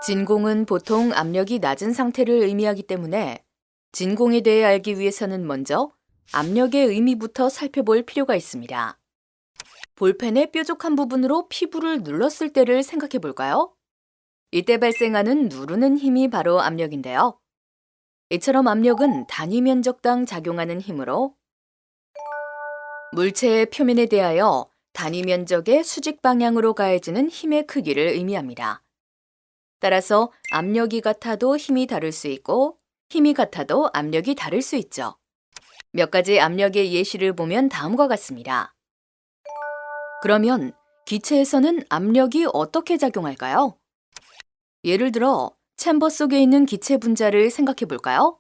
진공은 보통 압력이 낮은 상태를 의미하기 때문에 진공에 대해 알기 위해서는 먼저 압력의 의미부터 살펴볼 필요가 있습니다. 볼펜의 뾰족한 부분으로 피부를 눌렀을 때를 생각해 볼까요? 이때 발생하는 누르는 힘이 바로 압력인데요. 이처럼 압력은 단위 면적당 작용하는 힘으로 물체의 표면에 대하여 단위 면적의 수직 방향으로 가해지는 힘의 크기를 의미합니다. 따라서 압력이 같아도 힘이 다를 수 있고 힘이 같아도 압력이 다를 수 있죠. 몇 가지 압력의 예시를 보면 다음과 같습니다. 그러면 기체에서는 압력이 어떻게 작용할까요? 예를 들어 챔버 속에 있는 기체 분자를 생각해 볼까요?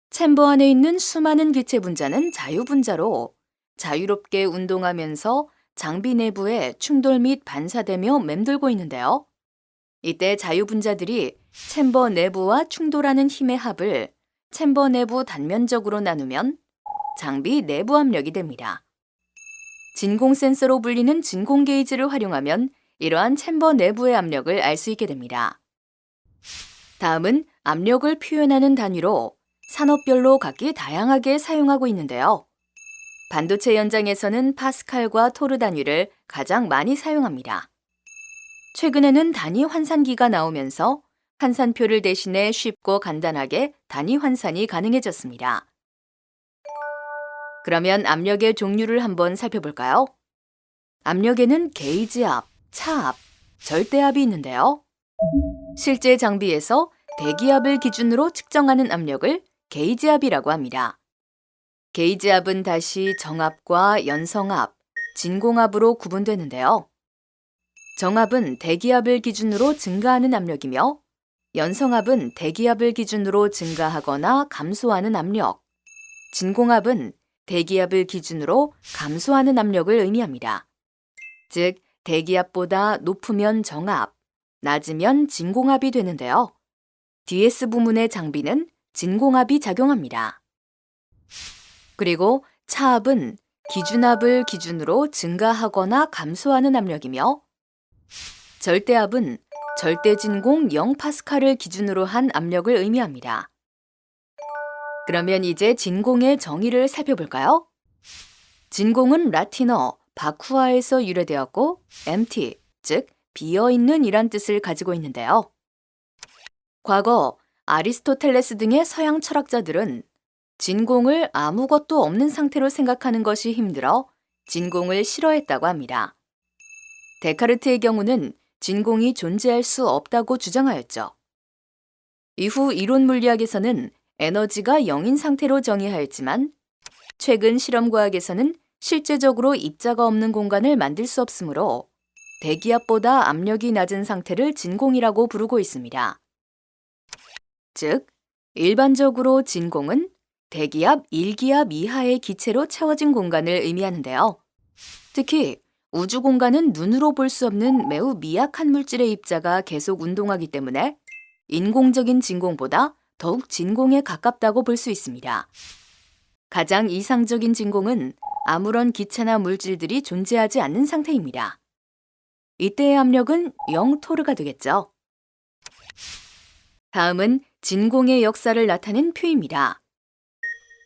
챔버 안에 있는 수많은 기체 분자는 자유분자로 자유롭게 운동하면서 장비 내부에 충돌 및 반사되며 맴돌고 있는데요. 이때 자유분자들이 챔버 내부와 충돌하는 힘의 합을 챔버 내부 단면적으로 나누면 장비 내부 압력이 됩니다. 진공 센서로 불리는 진공 게이지를 활용하면 이러한 챔버 내부의 압력을 알 수 있게 됩니다. 다음은 압력을 표현하는 단위로 산업별로 각기 다양하게 사용하고 있는데요. 반도체 현장에서는 파스칼과 토르 단위를 가장 많이 사용합니다. 최근에는 단위 환산기가 나오면서 환산표를 대신해 쉽고 간단하게 단위 환산이 가능해졌습니다. 그러면 압력의 종류를 한번 살펴볼까요? 압력에는 게이지압, 차압, 절대압이 있는데요. 실제 장비에서 대기압을 기준으로 측정하는 압력을 게이지압이라고 합니다. 게이지압은 다시 정압과 연성압, 진공압으로 구분되는데요. 정압은 대기압을 기준으로 증가하는 압력이며 연성압은 대기압을 기준으로 증가하거나 감소하는 압력, 진공압은 대기압을 기준으로 감소하는 압력을 의미합니다. 즉, 대기압보다 높으면 정압, 낮으면 진공압이 되는데요. DS 부문의 장비는 진공압이 작용합니다. 그리고 차압은 기준압을 기준으로 증가하거나 감소하는 압력이며 절대압은 절대 진공 0파스칼을 기준으로 한 압력을 의미합니다. 그러면 이제 진공의 정의를 살펴볼까요? 진공은 라틴어 바쿠아에서 유래되었고 empty, 즉 비어있는 이란 뜻을 가지고 있는데요. 과거 아리스토텔레스 등의 서양 철학자들은 진공을 아무것도 없는 상태로 생각하는 것이 힘들어 진공을 싫어했다고 합니다. 데카르트의 경우는 진공이 존재할 수 없다고 주장하였죠. 이후 이론 물리학에서는 에너지가 0인 상태로 정의하였지만 최근 실험과학에서는 실제적으로 입자가 없는 공간을 만들 수 없으므로 대기압보다 압력이 낮은 상태를 진공이라고 부르고 있습니다. 즉, 일반적으로 진공은 대기압 1기압 이하의 기체로 채워진 공간을 의미하는데요. 특히 우주 공간은 눈으로 볼 수 없는 매우 미약한 물질의 입자가 계속 운동하기 때문에 인공적인 진공보다 더욱 진공에 가깝다고 볼 수 있습니다. 가장 이상적인 진공은 아무런 기체나 물질들이 존재하지 않는 상태입니다. 이때의 압력은 0토르가 되겠죠. 다음은 진공의 역사를 나타낸 표입니다.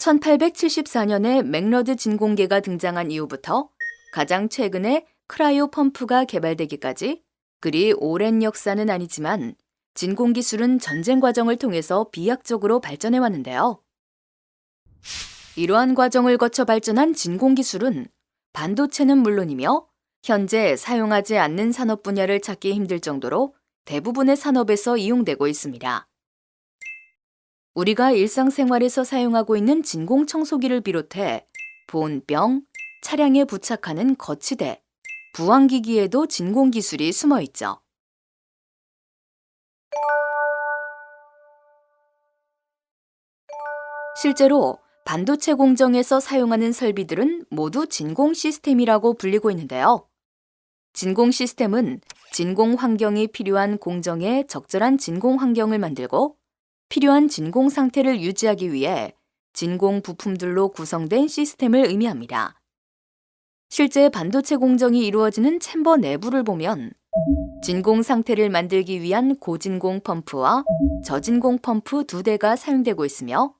1874년에 맥러드 진공계가 등장한 이후부터 가장 최근에 크라이오 펌프가 개발되기까지 그리 오랜 역사는 아니지만 진공 기술은 전쟁 과정을 통해서 비약적으로 발전해 왔는데요. 이러한 과정을 거쳐 발전한 진공 기술은 반도체는 물론이며 현재 사용하지 않는 산업 분야를 찾기 힘들 정도로 대부분의 산업에서 이용되고 있습니다. 우리가 일상생활에서 사용하고 있는 진공 청소기를 비롯해 보온병, 차량에 부착하는 거치대, 부항기기에도 진공 기술이 숨어 있죠. 실제로 반도체 공정에서 사용하는 설비들은 모두 진공 시스템이라고 불리고 있는데요. 진공 시스템은 진공 환경이 필요한 공정에 적절한 진공 환경을 만들고 필요한 진공 상태를 유지하기 위해 진공 부품들로 구성된 시스템을 의미합니다. 실제 반도체 공정이 이루어지는 챔버 내부를 보면 진공 상태를 만들기 위한 고진공 펌프와 저진공 펌프 2대가 사용되고 있으며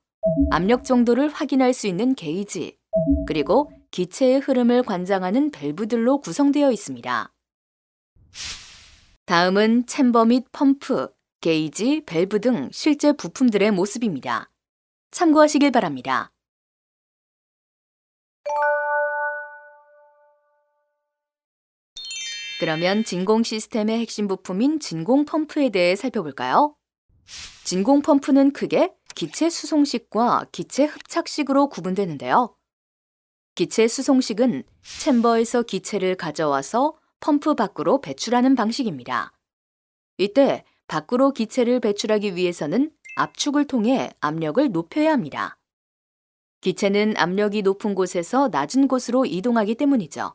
압력 정도를 확인할 수 있는 게이지, 그리고 기체의 흐름을 관장하는 밸브들로 구성되어 있습니다. 다음은 챔버 및 펌프, 게이지, 밸브 등 실제 부품들의 모습입니다. 참고하시길 바랍니다. 그러면 진공 시스템의 핵심 부품인 진공 펌프에 대해 살펴볼까요? 진공 펌프는 크게 기체 수송식과 기체 흡착식으로 구분되는데요. 기체 수송식은 챔버에서 기체를 가져와서 펌프 밖으로 배출하는 방식입니다. 이때 밖으로 기체를 배출하기 위해서는 압축을 통해 압력을 높여야 합니다. 기체는 압력이 높은 곳에서 낮은 곳으로 이동하기 때문이죠.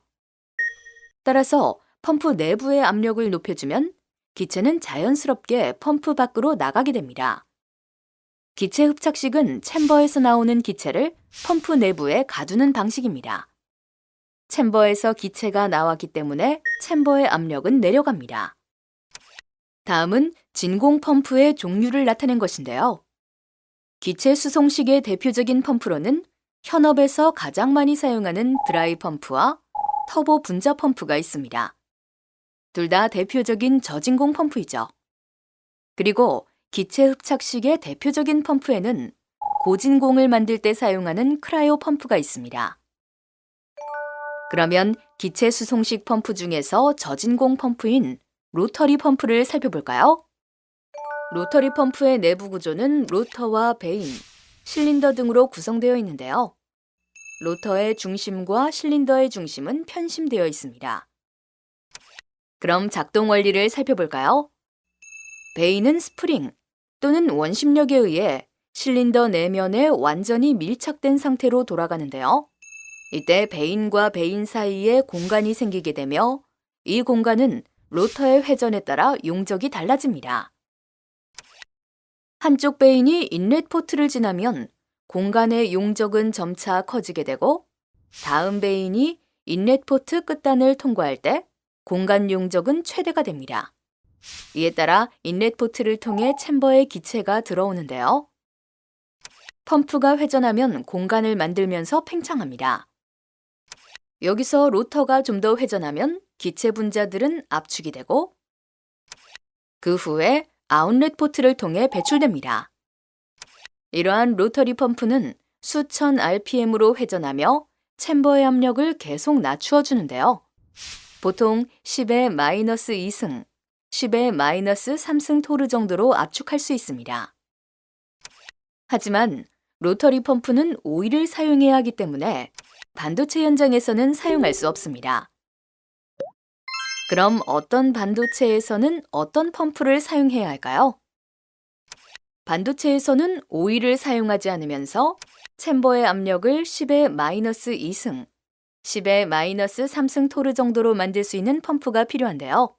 따라서 펌프 내부의 압력을 높여주면 기체는 자연스럽게 펌프 밖으로 나가게 됩니다. 기체 흡착식은 챔버에서 나오는 기체를 펌프 내부에 가두는 방식입니다. 챔버에서 기체가 나왔기 때문에 챔버의 압력은 내려갑니다. 다음은 진공 펌프의 종류를 나타낸 것인데요. 기체 수송식의 대표적인 펌프로는 현업에서 가장 많이 사용하는 드라이 펌프와 터보 분자 펌프가 있습니다. 둘 다 대표적인 저진공 펌프이죠. 그리고 기체 흡착식의 대표적인 펌프에는 고진공을 만들 때 사용하는 크라이오 펌프가 있습니다. 그러면 기체 수송식 펌프 중에서 저진공 펌프인 로터리 펌프를 살펴볼까요? 로터리 펌프의 내부 구조는 로터와 베인, 실린더 등으로 구성되어 있는데요. 로터의 중심과 실린더의 중심은 편심되어 있습니다. 그럼 작동 원리를 살펴볼까요? 베인은 스프링 또는 원심력에 의해 실린더 내면에 완전히 밀착된 상태로 돌아가는데요. 이때 베인과 베인 사이에 공간이 생기게 되며 이 공간은 로터의 회전에 따라 용적이 달라집니다. 한쪽 베인이 인렛 포트를 지나면 공간의 용적은 점차 커지게 되고 다음 베인이 인렛 포트 끝단을 통과할 때 공간 용적은 최대가 됩니다. 이에 따라 인렛 포트를 통해 챔버에 기체가 들어오는데요. 펌프가 회전하면 공간을 만들면서 팽창합니다. 여기서 로터가 좀 더 회전하면 기체 분자들은 압축이 되고 그 후에 아웃렛 포트를 통해 배출됩니다. 이러한 로터리 펌프는 수천 RPM으로 회전하며 챔버의 압력을 계속 낮추어 주는데요. 보통 10의 마이너스 2승, 10의 마이너스 3승 토르 정도로 압축할 수 있습니다. 하지만 로터리 펌프는 오일을 사용해야 하기 때문에 반도체 현장에서는 사용할 수 없습니다. 그럼 어떤 반도체에서는 어떤 펌프를 사용해야 할까요? 반도체에서는 오일을 사용하지 않으면서 챔버의 압력을 10의 마이너스 2승, 10의 마이너스 3승 토르 정도로 만들 수 있는 펌프가 필요한데요.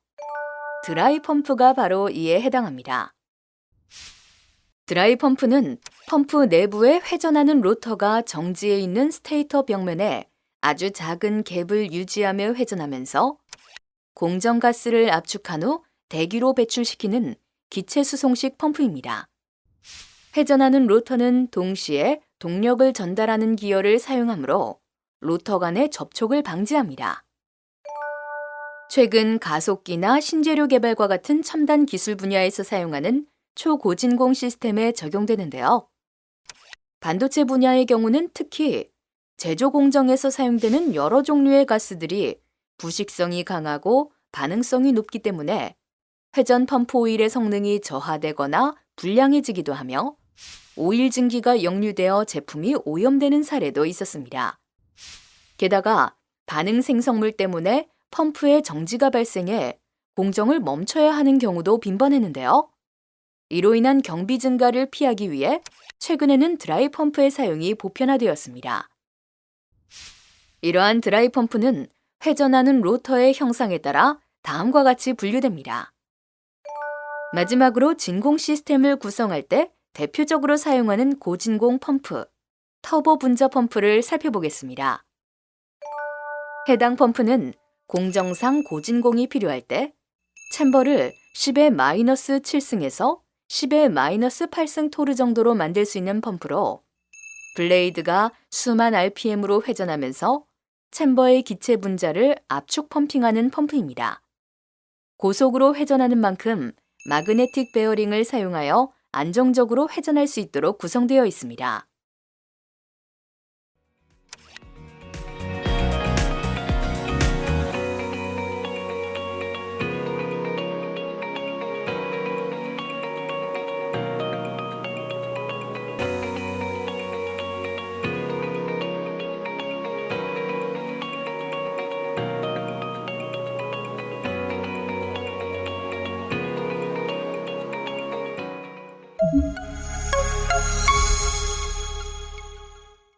드라이 펌프가 바로 이에 해당합니다. 드라이 펌프는 펌프 내부에 회전하는 로터가 정지해 있는 스테이터 벽면에 아주 작은 갭을 유지하며 회전하면서 공정가스를 압축한 후 대기로 배출시키는 기체 수송식 펌프입니다. 회전하는 로터는 동시에 동력을 전달하는 기어를 사용하므로 로터 간의 접촉을 방지합니다. 최근 가속기나 신재료 개발과 같은 첨단 기술 분야에서 사용하는 초고진공 시스템에 적용되는데요. 반도체 분야의 경우는 특히 제조 공정에서 사용되는 여러 종류의 가스들이 부식성이 강하고 반응성이 높기 때문에 회전 펌프 오일의 성능이 저하되거나 불량해지기도 하며 오일 증기가 역류되어 제품이 오염되는 사례도 있었습니다. 게다가 반응 생성물 때문에 펌프에 정지가 발생해 공정을 멈춰야 하는 경우도 빈번했는데요. 이로 인한 경비 증가를 피하기 위해 최근에는 드라이 펌프의 사용이 보편화되었습니다. 이러한 드라이 펌프는 회전하는 로터의 형상에 따라 다음과 같이 분류됩니다. 마지막으로 진공 시스템을 구성할 때 대표적으로 사용하는 고진공 펌프, 터보 분자 펌프를 살펴보겠습니다. 해당 펌프는 공정상 고진공이 필요할 때 챔버를 10의 마이너스 7승에서 10의 마이너스 8승 토르 정도로 만들 수 있는 펌프로 블레이드가 수만 RPM으로 회전하면서 챔버의 기체 분자를 압축 펌핑하는 펌프입니다. 고속으로 회전하는 만큼 마그네틱 베어링을 사용하여 안정적으로 회전할 수 있도록 구성되어 있습니다.